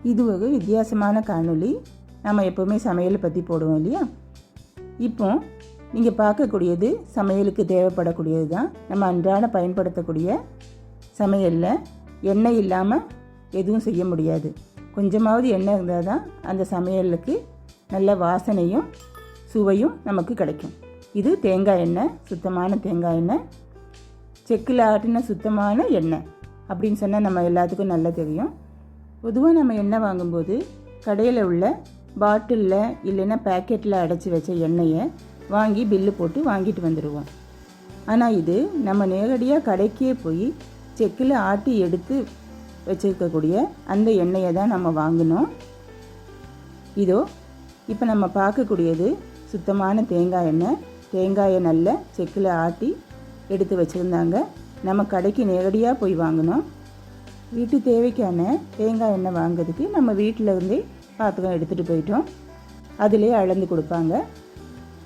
இது ஒரு வித்தியாசமான காணொளி. நம்ம எப்போவுமே சமையலை பற்றி போடுவோம் இல்லையா? இப்போ நீங்கள் பார்க்கக்கூடியது சமையலுக்கு தேவைப்படக்கூடியது தான். நம்ம அன்றாட பயன்படுத்தக்கூடிய சமையலில் எண்ணெய் இல்லாமல் எதுவும் செய்ய முடியாது. கொஞ்சமாவது எண்ணெய் இருந்தால் தான் அந்த சமையலுக்கு நல்ல வாசனையும் சுவையும் நமக்கு கிடைக்கும். இது தேங்காய் எண்ணெய், சுத்தமான தேங்காய் எண்ணெய், செக்கில் ஆட்டின சுத்தமான எண்ணெய் அப்படின்னு சொன்னால் நம்ம எல்லாத்துக்கும் நல்லா தெரியும். பொதுவாக நம்ம எண்ணெய் வாங்கும்போது கடையில் உள்ள பாட்டிலில் இல்லைன்னா பேக்கெட்டில் அடைச்சி வச்ச எண்ணெயை வாங்கி பில்லு போட்டு வாங்கிட்டு வந்துடுவோம். ஆனால் இது நம்ம நேரடியாக கடைக்கே போய் செக்கில் ஆட்டி எடுத்து வச்சுருக்கக்கூடிய அந்த எண்ணெயை தான் நம்ம வாங்கினோம். இதோ இப்போ நம்ம பார்க்கக்கூடியது சுத்தமான தேங்காய் எண்ணெய். தேங்காயை நல்லா செக்கில் ஆட்டி எடுத்து வச்சுருந்தாங்க. நம்ம கடைக்கு நேரடியாக போய் வாங்கினோம். வீட்டு தேவைக்கான தேங்காய் எண்ணெய் வாங்கிறதுக்கு நம்ம வீட்டில் இருந்தே பாத்திரம் எடுத்துகிட்டு போயிட்டோம். அதிலே அளந்து கொடுப்பாங்க.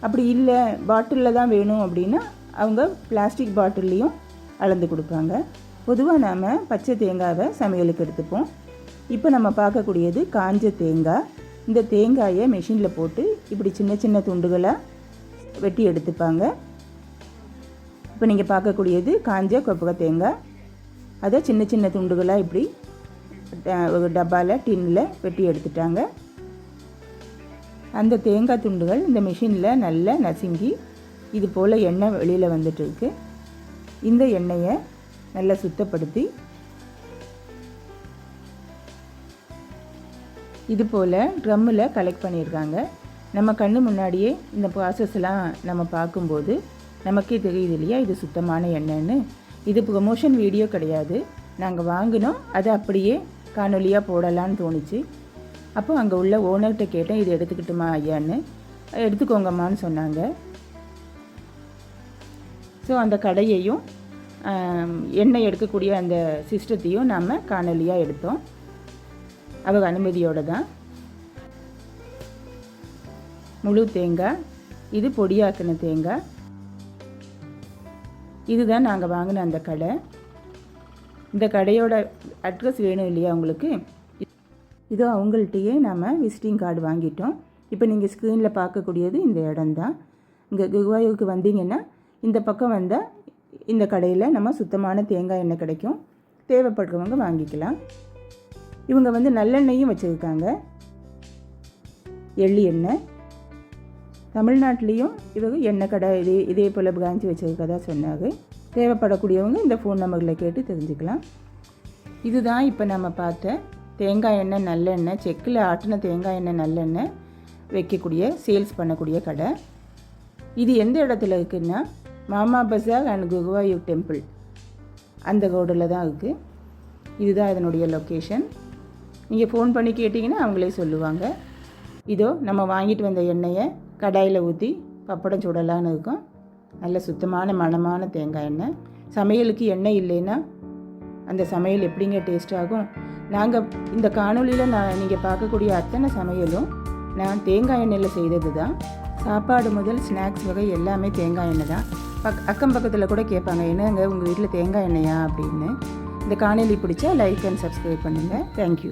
அப்படி இல்லை பாட்டிலில் தான் வேணும் அப்படின்னா அவங்க பிளாஸ்டிக் பாட்டில்லையும் அளந்து கொடுப்பாங்க. பொதுவாக நாம் பச்சை தேங்காவை சமையலுக்கு எடுத்துப்போம். இப்போ நம்ம பார்க்கக்கூடியது காஞ்ச தேங்காய். இந்த தேங்காயை மெஷினில் போட்டு இப்படி சின்ன சின்ன துண்டுகளாக வெட்டி எடுத்துப்பாங்க. இப்போ நீங்கள் பார்க்கக்கூடியது காஞ்ச கொப்பக தேங்காய். அதை சின்ன சின்ன துண்டுகளாக இப்படி ஒரு டப்பாவில் டின்னில் வெட்டி எடுத்துட்டாங்க. அந்த தேங்காய் துண்டுகள் இந்த மிஷினில் நல்லா நசுங்கி இது போல் எண்ணெய் வெளியில் வந்துட்டுருக்கு. இந்த எண்ணெயை நல்லா சுத்தப்படுத்தி இது போல் ட்ரம்மில் கலெக்ட் பண்ணியிருக்காங்க. நம்ம கண்ணு முன்னாடியே இந்த ப்ராசஸ்லாம் நம்ம பார்க்கும்போது நமக்கே தெரியுது இல்லையா இது சுத்தமான எண்ணெய்ன்னு. இது ப்ரொமோஷன் வீடியோ கிடையாது. நாங்கள் வாங்கினோம், அதை அப்படியே காணொலியாக போடலான்னு தோணுச்சு. அப்போ அங்கே உள்ள ஓனர்கிட்ட கேட்டேன், இது எடுத்துக்கிட்டுமா ஐயான்னு. எடுத்துக்கோங்கம்மான்னு சொன்னாங்க. ஸோ அந்த கடையையும் எண்ணெய் எடுக்கக்கூடிய அந்த சிஸ்டத்தையும் நாம் காணொலியாக எடுத்தோம். அவங்க அனுமதியோடு தான். முழு தேங்காய், இது பொடியாக்கின தேங்காய். இதுதான் நாங்கள் வாங்கின அந்த கடை. இந்த கடையோட அட்ரஸ் வேணும் இல்லையா உங்களுக்கு? இதோ அவங்கள்ட்டையே நாம் விசிட்டிங் கார்டு வாங்கிட்டோம். இப்போ நீங்கள் ஸ்க்ரீனில் பார்க்கக்கூடியது இந்த இடம்தான். இங்கே குருவாயூருக்கு வந்தீங்கன்னா இந்த பக்கம் வந்தால் இந்த கடையில் நம்ம சுத்தமான தேங்காய் எண்ணெய் கிடைக்கும். தேவைப்படுறவங்க வாங்கிக்கலாம். இவங்க நல்லெண்ணெயும் வச்சுருக்காங்க, எள்ளி எண்ணெய். தமிழ்நாட்டிலையும் இவங்க எண்ணெய் கடை இதே போல் பிரான்ச் வச்சுருக்கதா சொன்னாங்க. தேவைப்படக்கூடியவங்க இந்த ஃபோன் நம்பரில் கேட்டு தெரிஞ்சுக்கலாம். இதுதான் இப்போ நம்ம பார்த்த தேங்காய் எண்ணெய் நல்லெண்ணெய், செக்கில் ஆட்டின தேங்காய் எண்ணெய் நல்லெண்ணெய் வைக்கக்கூடிய சேல்ஸ் பண்ணக்கூடிய கடை. இது எந்த இடத்துல இருக்குதுன்னா மாமா பஜார் அண்ட் குருவாயூர் டெம்பிள் அந்த ரோடில் தான் இருக்குது. இதுதான் இதனுடைய லொக்கேஷன். நீங்கள் ஃபோன் பண்ணி கேட்டிங்கன்னா அவங்களே சொல்லுவாங்க. இதோ நம்ம வாங்கிட்டு வந்த எண்ணெயை கடாயில் ஊற்றி பப்படம் சுடலான்னு இருக்கும். நல்ல சுத்தமான மணமான தேங்காய் எண்ணெய். சமையலுக்கு எண்ணெய் இல்லைன்னா அந்த சமையல் எப்படிங்க டேஸ்ட் ஆகும்? நாங்கள் இந்த காணொலியில் நீங்கள் பார்க்கக்கூடிய அத்தனை சமையலும் நான் தேங்காய் எண்ணெயில் செய்தது தான். சாப்பாடு முதல் ஸ்நாக்ஸ் வகை எல்லாமே தேங்காய் எண்ணெய் தான். அக்கம் பக்கத்தில் கூட கேட்பாங்க, என்னங்க உங்கள் வீட்டில் தேங்காய் எண்ணெயா அப்படின்னு. இந்த காணொலி பிடிச்சா லைக் அண்ட் சப்ஸ்கிரைப் பண்ணுங்கள். தேங்க்யூ.